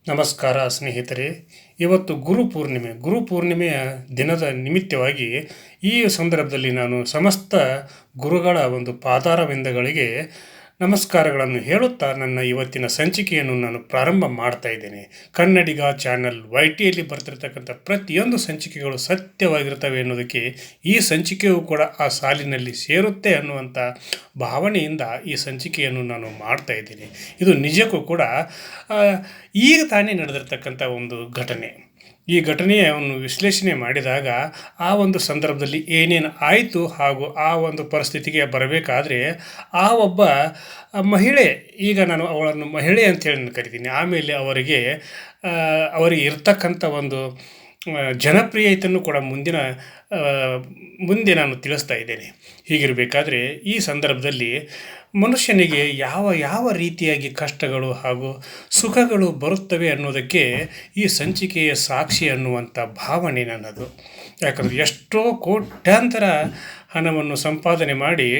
ನಮಸ್ಕಾರ ಸ್ನೇಹಿತರೆ. ಇವತ್ತು ಗುರುಪೂರ್ಣಿಮೆಯ ದಿನದ ನಿಮಿತ್ತವಾಗಿ ಈ ಸಂದರ್ಭದಲ್ಲಿ ನಾನು ಸಮಸ್ತ ಗುರುಗಳ ಒಂದು ಪಾದಾರವಿಂದಗಳಿಗೆ ನಮಸ್ಕಾರಗಳನ್ನು ಹೇಳುತ್ತಾ ನನ್ನ ಇವತ್ತಿನ ಸಂಚಿಕೆಯನ್ನು ನಾನು ಪ್ರಾರಂಭ ಮಾಡ್ತಾ ಇದ್ದೇನೆ. ಕನ್ನಡಿಗ ಚಾನಲ್ YTಯಲ್ಲಿ ಬರ್ತಿರ್ತಕ್ಕಂಥ ಪ್ರತಿಯೊಂದು ಸಂಚಿಕೆಗಳು ಸತ್ಯವಾಗಿರ್ತವೆ ಎನ್ನುವುದಕ್ಕೆ ಈ ಸಂಚಿಕೆಯೂ ಕೂಡ ಆ ಸಾಲಿನಲ್ಲಿ ಸೇರುತ್ತೆ ಅನ್ನುವಂಥ ಭಾವನೆಯಿಂದ ಈ ಸಂಚಿಕೆಯನ್ನು ನಾನು ಮಾಡ್ತಾ ಇದ್ದೇನೆ. ಇದು ನಿಜಕ್ಕೂ ಕೂಡ ಈಗ ತಾನೇ ನಡೆದಿರ್ತಕ್ಕಂಥ ಒಂದು ಘಟನೆ. ಈ ಘಟನೆಯನ್ನು ವಿಶ್ಲೇಷಣೆ ಮಾಡಿದಾಗ ಆ ಒಂದು ಸಂದರ್ಭದಲ್ಲಿ ಏನೇನು ಆಯಿತು ಹಾಗೂ ಆ ಒಂದು ಪರಿಸ್ಥಿತಿಗೆ ಬರಬೇಕಾದ್ರೆ ಆ ಒಬ್ಬ ಮಹಿಳೆ, ಈಗ ನಾನು ಅವಳನ್ನು ಮಹಿಳೆ ಅಂತೇಳಿ ನಾನು ಕರಿತೀನಿ, ಆಮೇಲೆ ಅವರಿಗೆ ಇರ್ತಕ್ಕಂಥ ಒಂದು ಜನಪ್ರಿಯತೆಯನ್ನು ಕೂಡ ಮುಂದೆ ನಾನು ತಿಳಿಸ್ತಾ ಇದ್ದೇನೆ. ಹೀಗಿರಬೇಕಾದ್ರೆ ಈ ಸಂದರ್ಭದಲ್ಲಿ ಮನುಷ್ಯನಿಗೆ ಯಾವ ಯಾವ ರೀತಿಯಾಗಿ ಕಷ್ಟಗಳು ಹಾಗೂ ಸುಖಗಳು ಬರುತ್ತವೆ ಅನ್ನೋದಕ್ಕೆ ಈ ಸಂಚಿಕೆಯ ಸಾಕ್ಷಿ ಅನ್ನುವಂಥ ಭಾವನೆ ನನ್ನದು. ಯಾಕಂದರೆ ಎಷ್ಟೋ ಕೋಟ್ಯಾಂತರ ಹಣವನ್ನು ಸಂಪಾದನೆ ಮಾಡಿ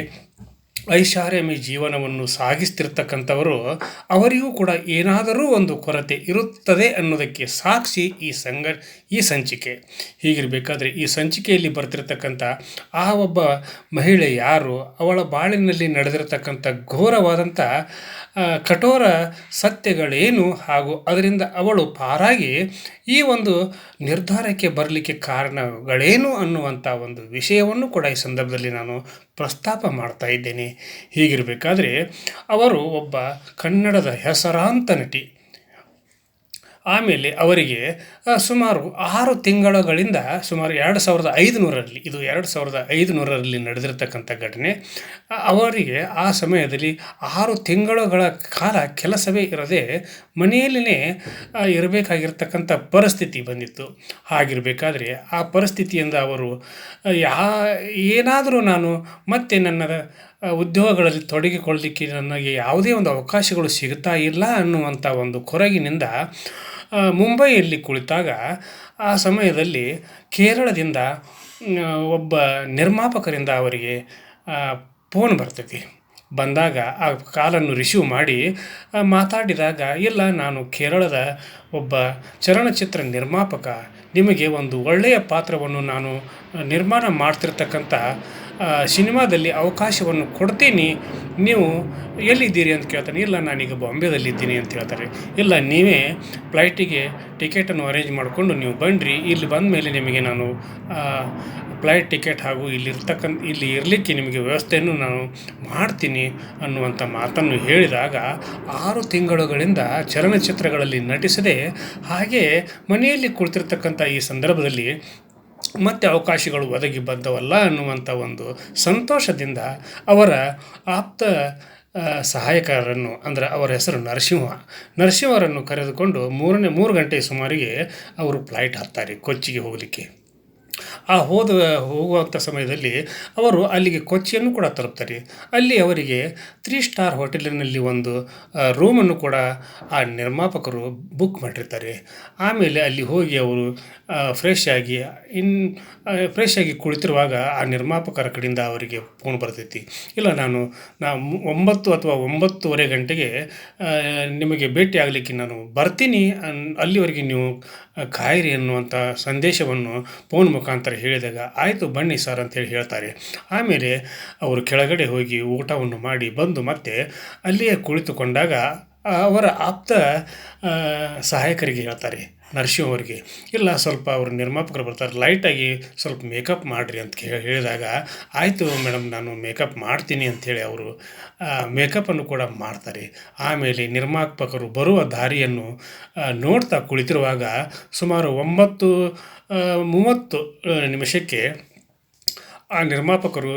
ಐಷಾರಾಮಿ ಜೀವನವನ್ನು ಸಾಗಿಸ್ತಿರ್ತಕ್ಕಂಥವರು, ಅವರಿಗೂ ಕೂಡ ಏನಾದರೂ ಒಂದು ಕೊರತೆ ಇರುತ್ತದೆ ಅನ್ನೋದಕ್ಕೆ ಸಾಕ್ಷಿ ಈ ಸಂಚಿಕೆ. ಹೀಗಿರಬೇಕಾದ್ರೆ ಈ ಸಂಚಿಕೆಯಲ್ಲಿ ಬರ್ತಿರ್ತಕ್ಕಂಥ ಆ ಒಬ್ಬ ಮಹಿಳೆ ಯಾರು, ಅವಳ ಬಾಳಿನಲ್ಲಿ ನಡೆದಿರತಕ್ಕಂಥ ಘೋರವಾದಂಥ ಕಠೋರ ಸತ್ಯಗಳೇನು ಹಾಗೂ ಅದರಿಂದ ಅವಳು ಪಾರಾಗಿ ಈ ಒಂದು ನಿರ್ಧಾರಕ್ಕೆ ಬರಲಿಕ್ಕೆ ಕಾರಣಗಳೇನು ಅನ್ನುವಂಥ ಒಂದು ವಿಷಯವನ್ನು ಕೂಡ ಈ ಸಂದರ್ಭದಲ್ಲಿ ನಾನು ಪ್ರಸ್ತಾಪ ಮಾಡ್ತಾ ಇದ್ದೇನೆ. ಹೀಗಿರಬೇಕಾದ್ರೆ ಅವರು ಒಬ್ಬ ಕನ್ನಡದ ಹೆಸರಾಂತ ನಟಿ. ಆಮೇಲೆ ಅವರಿಗೆ ಸುಮಾರು 6 ತಿಂಗಳುಗಳಿಂದ ಸುಮಾರು 2500ರಲ್ಲಿ, ಇದು 2500ರಲ್ಲಿ ನಡೆದಿರ್ತಕ್ಕಂಥ ಘಟನೆ. ಅವರಿಗೆ ಆ ಸಮಯದಲ್ಲಿ 6 ತಿಂಗಳುಗಳ ಕಾಲ ಕೆಲಸವೇ ಇರದೆ ಮನೆಯಲ್ಲೇ ಇರಬೇಕಾಗಿರ್ತಕ್ಕಂಥ ಪರಿಸ್ಥಿತಿ ಬಂದಿತ್ತು. ಹಾಗಿರಬೇಕಾದ್ರೆ ಆ ಪರಿಸ್ಥಿತಿಯಿಂದ ಅವರು ಏನಾದರೂ ನಾನು ಮತ್ತೆ ನನ್ನ ಉದ್ಯೋಗಗಳಲ್ಲಿ ತೊಡಗಿಕೊಳ್ಳಲಿಕ್ಕೆ ನನಗೆ ಯಾವುದೇ ಒಂದು ಅವಕಾಶಗಳು ಸಿಗುತ್ತಾ ಇಲ್ಲ ಅನ್ನುವಂಥ ಒಂದು ಕೊರಗಿನಿಂದ ಮುಂಬೈಯಲ್ಲಿ ಕುಳಿತಾಗ ಆ ಸಮಯದಲ್ಲಿ ಕೇರಳದಿಂದ ಒಬ್ಬ ನಿರ್ಮಾಪಕರಿಂದ ಅವರಿಗೆ ಫೋನ್ ಬರ್ತೈತಿ. ಬಂದಾಗ ಆ ಕಾಲನ್ನು ರಿಸೀವ್ ಮಾಡಿ ಮಾತಾಡಿದಾಗ, ಇಲ್ಲ, ನಾನು ಕೇರಳದ ಒಬ್ಬ ಚಲನಚಿತ್ರ ನಿರ್ಮಾಪಕ, ನಿಮಗೆ ಒಂದು ಒಳ್ಳೆಯ ಪಾತ್ರವನ್ನು ನಾನು ನಿರ್ಮಾಣ ಮಾಡ್ತಿರ್ತಕ್ಕಂಥ ಸಿನಿಮಾದಲ್ಲಿ ಅವಕಾಶವನ್ನು ಕೊಡ್ತೀನಿ, ನೀವು ಎಲ್ಲಿದ್ದೀರಿ ಅಂತ ಕೇಳ್ತಾನೆ. ಇಲ್ಲ, ನಾನೀಗ ಬಾಂಬೆದಲ್ಲಿದ್ದೀನಿ ಅಂತ ಹೇಳ್ತಾರೆ. ಇಲ್ಲ, ನೀವೇ ಫ್ಲೈಟಿಗೆ ಟಿಕೆಟನ್ನು ಅರೇಂಜ್ ಮಾಡಿಕೊಂಡು ನೀವು ಬನ್ನಿರಿ, ಇಲ್ಲಿ ಬಂದ ಮೇಲೆ ನಿಮಗೆ ನಾನು ಫ್ಲೈಟ್ ಟಿಕೆಟ್ ಹಾಗೂ ಇಲ್ಲಿ ಇರಲಿಕ್ಕೆ ನಿಮಗೆ ವ್ಯವಸ್ಥೆಯನ್ನು ನಾನು ಮಾಡ್ತೀನಿ ಅನ್ನುವಂಥ ಮಾತನ್ನು ಹೇಳಿದಾಗ 6 ತಿಂಗಳುಗಳಿಂದ ಚಲನಚಿತ್ರಗಳಲ್ಲಿ ನಟಿಸದೆ ಹಾಗೆ ಮನೆಯಲ್ಲಿ ಕುಳಿತಿರ್ತಕ್ಕಂಥ ಈ ಸಂದರ್ಭದಲ್ಲಿ ಮತ್ತೆ ಅವಕಾಶಗಳು ಒದಗಿ ಬಂದವಲ್ಲ ಅನ್ನುವಂಥ ಒಂದು ಸಂತೋಷದಿಂದ ಅವರ ಆಪ್ತ ಸಹಾಯಕರನ್ನು, ಅಂದರೆ ಅವರ ಹೆಸರು ನರಸಿಂಹರನ್ನು ಕರೆದುಕೊಂಡು 3 ಗಂಟೆ ಸುಮಾರಿಗೆ ಅವರು ಫ್ಲೈಟ್ ಹತ್ತಾರೆ ಕೊಚ್ಚಿಗೆ ಹೋಗಲಿಕ್ಕೆ. ಹೋಗುವಂಥ ಸಮಯದಲ್ಲಿ ಅವರು ಅಲ್ಲಿಗೆ ಕೊಚ್ಚಿಯನ್ನು ಕೂಡ ತಲುಪ್ತಾರೆ. ಅಲ್ಲಿ ಅವರಿಗೆ 3 ಸ್ಟಾರ್ ಹೋಟೆಲಿನಲ್ಲಿ ಒಂದು ರೂಮನ್ನು ಕೂಡ ಆ ನಿರ್ಮಾಪಕರು ಬುಕ್ ಮಾಡಿರ್ತಾರೆ. ಆಮೇಲೆ ಅಲ್ಲಿ ಹೋಗಿ ಅವರು ಫ್ರೆಶ್ ಆಗಿ ಕುಳಿತಿರುವಾಗ ಆ ನಿರ್ಮಾಪಕರ ಕಡೆಯಿಂದ ಅವರಿಗೆ ಫೋನ್ ಬರ್ತೈತಿ. ಇಲ್ಲ, ನಾವು 9 ಅಥವಾ 9:30 ಗಂಟೆಗೆ ನಿಮಗೆ ಭೇಟಿ ಆಗಲಿಕ್ಕೆ ನಾನು ಬರ್ತೀನಿ, ಅಲ್ಲಿವರೆಗೆ ನೀವು ಕಾಯಿರಿ ಅನ್ನುವಂಥ ಸಂದೇಶವನ್ನು ಫೋನ್ ಮುಖಾಂತರ ಹೇಳಿದಾಗ, ಆಯಿತು ಬನ್ನಿ ಸರ್ ಅಂತೇಳಿ ಹೇಳ್ತಾರೆ. ಆಮೇಲೆ ಅವರು ಕೆಳಗಡೆ ಹೋಗಿ ಊಟವನ್ನು ಮಾಡಿ ಬಂದು ಮತ್ತೆ ಅಲ್ಲಿಯೇ ಕುಳಿತುಕೊಂಡಾಗ ಅವರ ಆಪ್ತ ಸಹಾಯಕರಿಗೆ ಹೇಳ್ತಾರೆ, ನರಸಿಂಹ ಅವರಿಗೆ, ಇಲ್ಲ, ಸ್ವಲ್ಪ ಅವರು ನಿರ್ಮಾಪಕರು ಬರ್ತಾರೆ, ಲೈಟಾಗಿ ಸ್ವಲ್ಪ ಮೇಕಪ್ ಮಾಡಿರಿ ಅಂತ ಹೇಳಿದಾಗ, ಆಯಿತು ಮೇಡಮ್, ನಾನು ಮೇಕಪ್ ಮಾಡ್ತೀನಿ ಅಂಥೇಳಿ ಅವರು ಮೇಕಪ್ಪನ್ನು ಕೂಡ ಮಾಡ್ತಾರೆ. ಆಮೇಲೆ ನಿರ್ಮಾಪಕರು ಬರುವ ದಾರಿಯನ್ನು ನೋಡ್ತಾ ಕುಳಿತಿರುವಾಗ ಸುಮಾರು 9:30 ನಿಮಿಷಕ್ಕೆ ಆ ನಿರ್ಮಾಪಕರು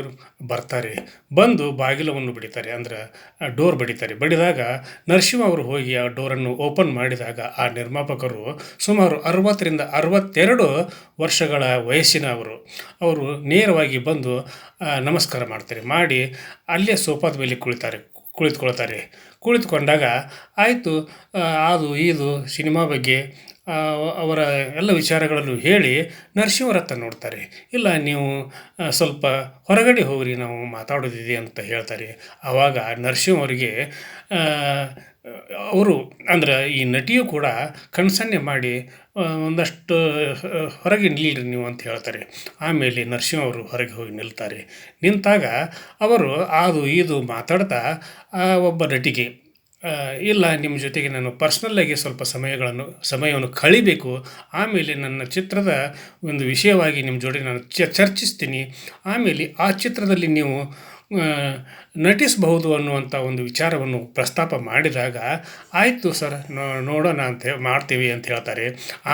ಬರ್ತಾರೆ. ಬಂದು ಬಾಗಿಲವನ್ನು ಬಡಿತಾರೆ, ಅಂದರೆ ಡೋರ್ ಬಡಿದಾಗ ನರಸಿಂಹ ಅವರು ಹೋಗಿ ಆ ಡೋರನ್ನು ಓಪನ್ ಮಾಡಿದಾಗ ಆ ನಿರ್ಮಾಪಕರು ಸುಮಾರು 60ರಿಂದ 62 ವರ್ಷಗಳ ವಯಸ್ಸಿನ ಅವರು ನೇರವಾಗಿ ಬಂದು ನಮಸ್ಕಾರ ಮಾಡಿ ಅಲ್ಲೇ ಸೋಫಾದ ಮೇಲೆ ಕುಳಿತುಕೊಳ್ತಾರೆ. ಕುಳಿತುಕೊಂಡಾಗ ಆಯಿತು, ಇದು ಸಿನಿಮಾ ಬಗ್ಗೆ ಆ, ಅವರ ಎಲ್ಲ ವಿಚಾರಗಳನ್ನು ಹೇಳಿ ನರಸಿಂಹರತ್ತ ನೋಡ್ತಾರೆ. ಇಲ್ಲ ನೀವು ಸ್ವಲ್ಪ ಹೊರಗಡೆ ಹೋಗ್ರಿ, ನಾವು ಮಾತಾಡೋದಿದೆ ಅಂತ ಹೇಳ್ತಾರೆ. ಆವಾಗ ನರಸಿಂಹ ಅವರಿಗೆ ಅವರು ಅಂದ್ರೆ ಈ ನಟಿಯು ಕೂಡ ಕಣ್ಸನ್ನೆ ಮಾಡಿ ಒಂದಷ್ಟು ಹೊರಗೆ ನಿಲ್ಲಿರಿ ನೀವು ಅಂತ ಹೇಳ್ತಾರೆ. ಆಮೇಲೆ ನರಸಿಂಹ ಅವರು ಹೊರಗೆ ಹೋಗಿ ನಿಲ್ತಾರೆ. ನಿಂತಾಗ ಅವರು ಅದು ಇದು ಮಾತಾಡ್ತಾ ಒಬ್ಬ ನಟಿಗೆ ಇಲ್ಲ ನಿಮ್ಮ ಜೊತೆಗೆ ನಾನು ಪರ್ಸ್ನಲ್ಲಾಗಿ ಸ್ವಲ್ಪ ಸಮಯವನ್ನು ಕಳಿಬೇಕು, ಆಮೇಲೆ ನನ್ನ ಚಿತ್ರದ ಒಂದು ವಿಷಯವಾಗಿ ನಿಮ್ಮ ಜೋಡಿ ನಾನು ಚರ್ಚಿಸ್ತೀನಿ, ಆಮೇಲೆ ಆ ಚಿತ್ರದಲ್ಲಿ ನೀವು ಆ, ನಟಿಸಬಹುದು ಅನ್ನುವಂಥ ಒಂದು ವಿಚಾರವನ್ನು ಪ್ರಸ್ತಾಪ ಮಾಡಿದಾಗ ಆಯಿತು ಸರ್, ನೋಡೋಣ ಅಂತ ಮಾಡ್ತೀವಿ ಅಂತ ಹೇಳ್ತಾರೆ.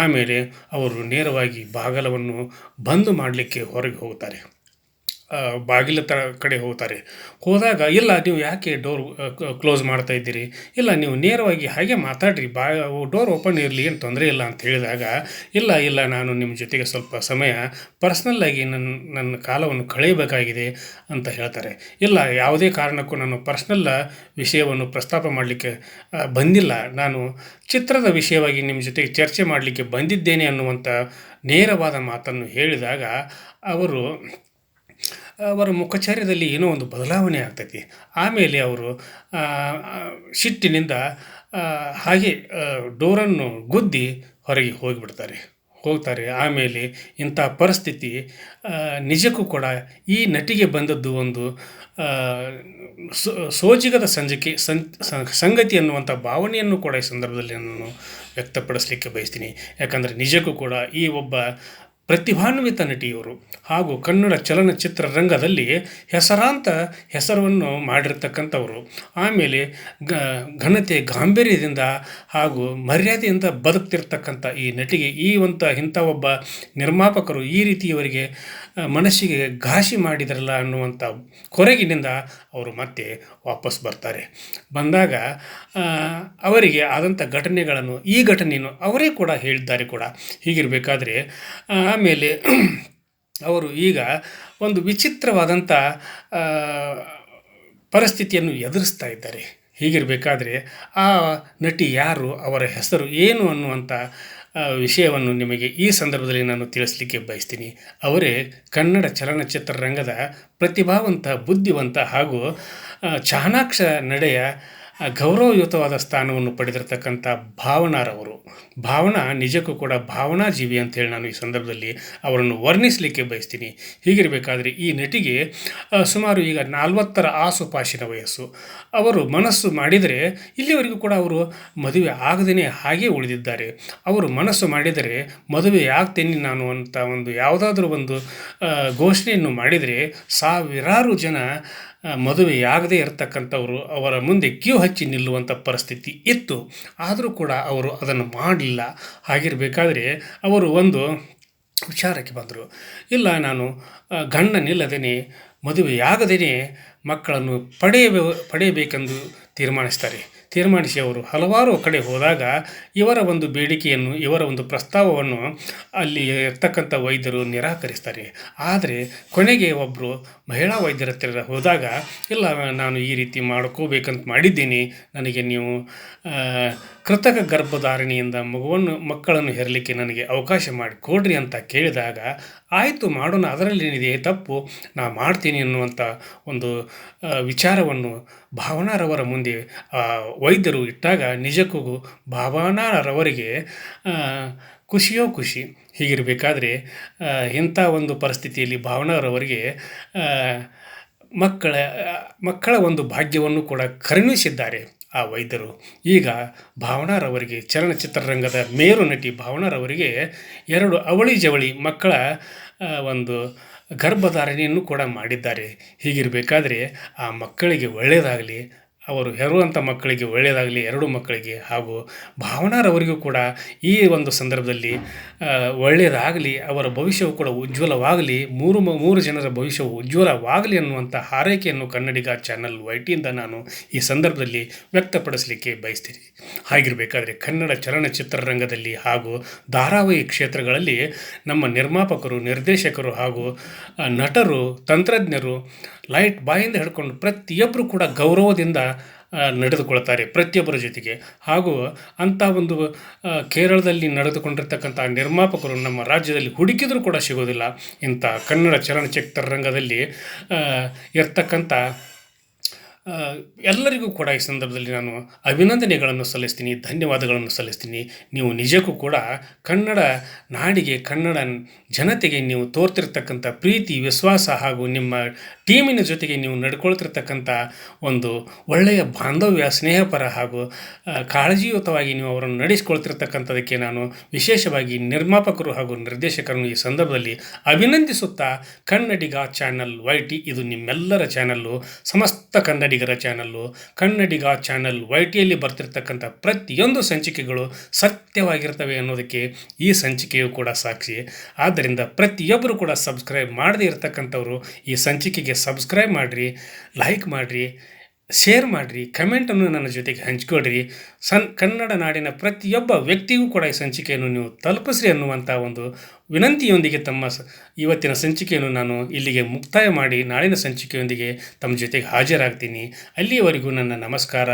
ಆಮೇಲೆ ಅವರು ನೇರವಾಗಿ ಬಾಗಲವನ್ನು ಬಂದು ಮಾಡಲಿಕ್ಕೆ ಹೊರಗೆ ಹೋಗ್ತಾರೆ. ಬಾಗಿಲ ಕಡೆ ಹೋಗ್ತಾರೆ. ಹೋದಾಗ ಇಲ್ಲ ನೀವು ಯಾಕೆ ಡೋರ್ ಕ್ಲೋಸ್ ಮಾಡ್ತಾ ಇದ್ದೀರಿ, ಇಲ್ಲ ನೀವು ನೇರವಾಗಿ ಹಾಗೆ ಮಾತಾಡ್ರಿ, ಡೋರ್ ಓಪನ್ ಇರಲಿ, ಏನು ತೊಂದರೆ ಇಲ್ಲ ಅಂತ ಹೇಳಿದಾಗ ಇಲ್ಲ ಇಲ್ಲ ನಾನು ನಿಮ್ಮ ಜೊತೆಗೆ ಸ್ವಲ್ಪ ಸಮಯ ಪರ್ಸ್ನಲ್ಲಾಗಿ ನನ್ನ ಕಾಲವನ್ನು ಕಳೆಯಬೇಕಾಗಿದೆ ಅಂತ ಹೇಳ್ತಾರೆ. ಇಲ್ಲ ಯಾವುದೇ ಕಾರಣಕ್ಕೂ ನಾನು ಪರ್ಸ್ನಲ್ ವಿಷಯವನ್ನು ಪ್ರಸ್ತಾಪ ಮಾಡಲಿಕ್ಕೆ ಬಂದಿಲ್ಲ, ನಾನು ಚಿತ್ರದ ವಿಷಯವಾಗಿ ನಿಮ್ಮ ಜೊತೆಗೆ ಚರ್ಚೆ ಮಾಡಲಿಕ್ಕೆ ಬಂದಿದ್ದೇನೆ ಅನ್ನುವಂಥ ನೇರವಾದ ಮಾತನ್ನು ಹೇಳಿದಾಗ ಅವರ ಮುಖಚರ್ಯದಲ್ಲಿ ಏನೋ ಒಂದು ಬದಲಾವಣೆ ಆಗ್ತೈತಿ. ಆಮೇಲೆ ಅವರು ಸಿಟ್ಟಿನಿಂದ ಹಾಗೆ ಡೋರನ್ನು ಗುದ್ದಿ ಹೊರಗೆ ಹೋಗ್ತಾರೆ. ಆಮೇಲೆ ಇಂಥ ಪರಿಸ್ಥಿತಿ ನಿಜಕ್ಕೂ ಕೂಡ ಈ ನಟಿಗೆ ಬಂದದ್ದು ಒಂದು ಸೋಜಿಗದ ಸಂಗತಿ ಅನ್ನುವಂಥ ಭಾವನೆಯನ್ನು ಕೂಡ ಈ ಸಂದರ್ಭದಲ್ಲಿ ನಾನು ವ್ಯಕ್ತಪಡಿಸಲಿಕ್ಕೆ ಬಯಸ್ತೀನಿ. ಯಾಕಂದರೆ ನಿಜಕ್ಕೂ ಕೂಡ ಈ ಒಬ್ಬ ಪ್ರತಿಭಾನ್ವಿತ ನಟಿಯವರು ಹಾಗೂ ಕನ್ನಡ ಚಲನಚಿತ್ರರಂಗದಲ್ಲಿ ಹೆಸರನ್ನು ಮಾಡಿರ್ತಕ್ಕಂಥವರು. ಆಮೇಲೆ ಘನತೆ ಗಾಂಭೀರ್ಯದಿಂದ ಹಾಗೂ ಮರ್ಯಾದೆಯಿಂದ ಬದುಕ್ತಿರ್ತಕ್ಕಂಥ ಈ ನಟಿಗೆ ಇಂಥ ಒಬ್ಬ ನಿರ್ಮಾಪಕರು ಈ ರೀತಿಯವರಿಗೆ ಮನಸ್ಸಿಗೆ ಘಾಸಿ ಮಾಡಿದ್ರಲ್ಲ ಅನ್ನುವಂಥ ಕೊರಗಿನಿಂದ ಅವರು ಮತ್ತೆ ವಾಪಸ್ ಬರ್ತಾರೆ. ಬಂದಾಗ ಅವರಿಗೆ ಆದಂಥ ಘಟನೆಗಳನ್ನು ಈ ಘಟನೆಯನ್ನು ಅವರೇ ಕೂಡ ಹೇಳಿದ್ದಾರೆ ಕೂಡ. ಹೀಗಿರಬೇಕಾದ್ರೆ ಆಮೇಲೆ ಅವರು ಈಗ ಒಂದು ವಿಚಿತ್ರವಾದಂಥ ಪರಿಸ್ಥಿತಿಯನ್ನು ಎದುರಿಸ್ತಾ ಇದ್ದಾರೆ. ಹೀಗಿರಬೇಕಾದ್ರೆ ಆ ನಟಿ ಯಾರು, ಅವರ ಹೆಸರು ಏನು ಅನ್ನುವಂಥ ವಿಷಯವನ್ನು ನಿಮಗೆ ಈ ಸಂದರ್ಭದಲ್ಲಿ ನಾನು ತಿಳಿಸಲಿಕ್ಕೆ ಬಯಸ್ತೀನಿ. ಅವರೇ ಕನ್ನಡ ಚಲನಚಿತ್ರರಂಗದ ಪ್ರತಿಭಾವಂತ, ಬುದ್ಧಿವಂತ ಹಾಗೂ ಚಾಣಾಕ್ಷ ನಡೆಯ ಗೌರವಯುತವಾದ ಸ್ಥಾನವನ್ನು ಪಡೆದಿರತಕ್ಕಂಥ ಭಾವನಾರವರು. ಭಾವನಾ ನಿಜಕ್ಕೂ ಕೂಡ ಭಾವನಾಜೀವಿ ಅಂತೇಳಿ ನಾನು ಈ ಸಂದರ್ಭದಲ್ಲಿ ಅವರನ್ನು ವರ್ಣಿಸಲಿಕ್ಕೆ ಬಯಸ್ತೀನಿ. ಹೀಗಿರಬೇಕಾದ್ರೆ ಈ ನಟಿಗೆ ಸುಮಾರು ಈಗ 40ರ ಆಸುಪಾಸಿನ ವಯಸ್ಸು. ಅವರು ಮನಸ್ಸು ಮಾಡಿದರೆ ಇಲ್ಲಿವರೆಗೂ ಕೂಡ ಅವರು ಮದುವೆ ಆಗದೇ ಹಾಗೇ ಉಳಿದಿದ್ದಾರೆ. ಅವರು ಮನಸ್ಸು ಮಾಡಿದರೆ ಮದುವೆ ಆಗ್ತೇನೆ ನಾನು ಅಂತ ಯಾವುದಾದ್ರೂ ಒಂದು ಘೋಷಣೆಯನ್ನು ಮಾಡಿದರೆ ಸಾವಿರಾರು ಜನ ಮದುವೆಯಾಗದೇ ಇರತಕ್ಕಂಥವರು ಅವರ ಮುಂದೆ ಕ್ಯೂ ಹಚ್ಚಿ ನಿಲ್ಲುವಂಥ ಪರಿಸ್ಥಿತಿ ಇತ್ತು. ಆದರೂ ಕೂಡ ಅವರು ಅದನ್ನು ಮಾಡಲಿಲ್ಲ. ಹಾಗಿರಬೇಕಾದ್ರೆ ಅವರು ಒಂದು ವಿಚಾರಕ್ಕೆ ಬಂದರು. ಇಲ್ಲ, ನಾನು ಗಂಡನಿಲ್ಲದೇ ಮದುವೆಯಾಗದೇ ಮಕ್ಕಳನ್ನು ಪಡೆಯಬೇಕೆಂದು ತೀರ್ಮಾನಿಸಿ ಅವರು ಹಲವಾರು ಕಡೆ ಹೋದಾಗ ಇವರ ಒಂದು ಬೇಡಿಕೆಯನ್ನು, ಇವರ ಒಂದು ಪ್ರಸ್ತಾವವನ್ನು ಅಲ್ಲಿ ಇರ್ತಕ್ಕಂಥ ವೈದ್ಯರು ನಿರಾಕರಿಸ್ತಾರೆ. ಆದರೆ ಕೊನೆಗೆ ಒಬ್ಬರು ಮಹಿಳಾ ವೈದ್ಯರ ಹತ್ತಿರ ಹೋದಾಗ ಇಲ್ಲ, ನಾನು ಈ ರೀತಿ ಮಾಡ್ಕೋಬೇಕಂತ ಮಾಡಿದ್ದೀನಿ, ನನಗೆ ನೀವು ಕೃತಕ ಗರ್ಭಧಾರಣೆಯಿಂದ ಮಕ್ಕಳನ್ನು ಹೆರಲಿಕ್ಕೆ ನನಗೆ ಅವಕಾಶ ಮಾಡಿಕೊಡ್ರಿ ಅಂತ ಕೇಳಿದಾಗ ಆಯಿತು ಮಾಡೋಣ, ಅದರಲ್ಲಿ ಏನಿದೆ ತಪ್ಪು, ನಾ ಮಾಡ್ತೀನಿ ಅನ್ನುವಂಥ ಒಂದು ವಿಚಾರವನ್ನು ಭಾವನಾರವರ ಮುಂದೆ ವೈದ್ಯರು ಇಟ್ಟಾಗ ನಿಜಕ್ಕೂ ಭಾವನಾರವರಿಗೆ ಖುಷಿಯೋ ಖುಷಿ. ಹೀಗಿರಬೇಕಾದ್ರೆ ಇಂಥ ಒಂದು ಪರಿಸ್ಥಿತಿಯಲ್ಲಿ ಭಾವನಾರವರಿಗೆ ಮಕ್ಕಳ ಒಂದು ಭಾಗ್ಯವನ್ನು ಕೂಡ ಕರುಣಿಸಿದ್ದಾರೆ ಆ ವೈದ್ಯರು. ಈಗ ಭಾವನಾರವರಿಗೆ, ಚಲನಚಿತ್ರರಂಗದ ಮೇರು ನಟಿ ಭಾವನಾರವರಿಗೆ 2 ಅವಳಿ ಜವಳಿ ಮಕ್ಕಳ ಒಂದು ಗರ್ಭಧಾರಣೆಯನ್ನು ಕೂಡ ಮಾಡಿದ್ದಾರೆ. ಹೀಗಿರಬೇಕಾದ್ರೆ ಆ ಮಕ್ಕಳಿಗೆ ಒಳ್ಳೆಯದಾಗಲಿ, ಅವರು ಹೆರುವಂಥ ಮಕ್ಕಳಿಗೆ ಒಳ್ಳೆಯದಾಗಲಿ, 2 ಮಕ್ಕಳಿಗೆ, ಹಾಗೂ ಭಾವನಾರವರಿಗೂ ಕೂಡ ಈ ಒಂದು ಸಂದರ್ಭದಲ್ಲಿ ಒಳ್ಳೆಯದಾಗಲಿ, ಅವರ ಭವಿಷ್ಯವು ಕೂಡ ಉಜ್ವಲವಾಗಲಿ, 3 ಜನರ ಭವಿಷ್ಯವು ಉಜ್ವಲವಾಗಲಿ ಅನ್ನುವಂಥ ಹಾರೈಕೆಯನ್ನು ಕನ್ನಡಿಗ ಚಾನಲ್ YTಯಿಂದ ನಾನು ಈ ಸಂದರ್ಭದಲ್ಲಿ ವ್ಯಕ್ತಪಡಿಸಲಿಕ್ಕೆ ಬಯಸ್ತೀನಿ. ಹಾಗಿರಬೇಕಾದ್ರೆ ಕನ್ನಡ ಚಲನಚಿತ್ರರಂಗದಲ್ಲಿ ಹಾಗೂ ಧಾರಾವಾಹಿ ಕ್ಷೇತ್ರಗಳಲ್ಲಿ ನಮ್ಮ ನಿರ್ಮಾಪಕರು, ನಿರ್ದೇಶಕರು ಹಾಗೂ ನಟರು, ತಂತ್ರಜ್ಞರು, ಲೈಟ್ ಬಾಯಿಂದ ಹಿಡ್ಕೊಂಡು ಪ್ರತಿಯೊಬ್ಬರು ಕೂಡ ಗೌರವದಿಂದ ನಡೆದುಕೊಳ್ತಾರೆ ಪ್ರತಿಯೊಬ್ಬರ ಜೊತೆಗೆ. ಹಾಗೂ ಅಂಥ ಒಂದು ಕೇರಳದಲ್ಲಿ ನಡೆದುಕೊಂಡಿರ್ತಕ್ಕಂಥ ನಿರ್ಮಾಪಕರು ನಮ್ಮ ರಾಜ್ಯದಲ್ಲಿ ಹುಡುಕಿದರೂ ಕೂಡ ಸಿಗೋದಿಲ್ಲ. ಇಂಥ ಕನ್ನಡ ಚಲನಚಿತ್ರ ರಂಗದಲ್ಲಿ ಇರ್ತಕ್ಕಂಥ ಎಲ್ಲರಿಗೂ ಕೂಡ ಈ ಸಂದರ್ಭದಲ್ಲಿ ನಾನು ಅಭಿನಂದನೆಗಳನ್ನು ಸಲ್ಲಿಸ್ತೀನಿ, ಧನ್ಯವಾದಗಳನ್ನು ಸಲ್ಲಿಸ್ತೀನಿ. ನೀವು ನಿಜಕ್ಕೂ ಕೂಡ ಕನ್ನಡ ನಾಡಿಗೆ, ಕನ್ನಡ ಜನತೆಗೆ ನೀವು ತೋರ್ತಿರ್ತಕ್ಕಂಥ ಪ್ರೀತಿ, ವಿಶ್ವಾಸ ಹಾಗೂ ನಿಮ್ಮ ಟೀಮಿನ ಜೊತೆಗೆ ನೀವು ನಡ್ಕೊಳ್ತಿರ್ತಕ್ಕಂಥ ಒಂದು ಒಳ್ಳೆಯ ಬಾಂಧವ್ಯ, ಸ್ನೇಹಪರ ಹಾಗೂ ಕಾಳಜಿಯುತವಾಗಿ ನೀವು ಅವರನ್ನು ನಡೆಸ್ಕೊಳ್ತಿರ್ತಕ್ಕಂಥದಕ್ಕೆ ನಾನು ವಿಶೇಷವಾಗಿ ನಿರ್ಮಾಪಕರು ಹಾಗೂ ನಿರ್ದೇಶಕರನ್ನು ಈ ಸಂದರ್ಭದಲ್ಲಿ ಅಭಿನಂದಿಸುತ್ತಾ, ಕನ್ನಡಿಗ ಚಾನಲ್ YT ಇದು ನಿಮ್ಮೆಲ್ಲರ ಚಾನಲ್ಲು, ಸಮಸ್ತ ಕನ್ನಡಿಗರ ಚಾನಲ್ಲು. ಕನ್ನಡಿಗ ಚಾನಲ್ YTಯಲ್ಲಿ ಬರ್ತಿರ್ತಕ್ಕಂಥ ಪ್ರತಿಯೊಂದು ಸಂಚಿಕೆಗಳು ಸತ್ಯವಾಗಿರ್ತವೆ ಅನ್ನೋದಕ್ಕೆ ಈ ಸಂಚಿಕೆಯು ಕೂಡ ಸಾಕ್ಷಿ. ಆದ್ದರಿಂದ ಪ್ರತಿಯೊಬ್ಬರು ಕೂಡ ಸಬ್ಸ್ಕ್ರೈಬ್ ಮಾಡದೇ ಇರತಕ್ಕಂಥವ್ರು ಈ ಸಂಚಿಕೆಗೆ ಸಬ್ಸ್ಕ್ರೈಬ್ ಮಾಡಿರಿ, ಲೈಕ್ ಮಾಡಿರಿ, ಶೇರ್ ಮಾಡಿರಿ, ಕಮೆಂಟನ್ನು ನನ್ನ ಜೊತೆಗೆ ಹಂಚ್ಕೊಳ್ರಿ. ಕನ್ನಡ ನಾಡಿನ ಪ್ರತಿಯೊಬ್ಬ ವ್ಯಕ್ತಿಗೂ ಕೂಡ ಈ ಸಂಚಿಕೆಯನ್ನು ನೀವು ತಲುಪಿಸ್ರಿ ಅನ್ನುವಂಥ ಒಂದು ವಿನಂತಿಯೊಂದಿಗೆ ಇವತ್ತಿನ ಸಂಚಿಕೆಯನ್ನು ನಾನು ಇಲ್ಲಿಗೆ ಮುಕ್ತಾಯ ಮಾಡಿ ನಾಳಿನ ಸಂಚಿಕೆಯೊಂದಿಗೆ ತಮ್ಮ ಜೊತೆಗೆ ಹಾಜರಾಗ್ತೀನಿ. ಅಲ್ಲಿಯವರೆಗೂ ನನ್ನ ನಮಸ್ಕಾರ.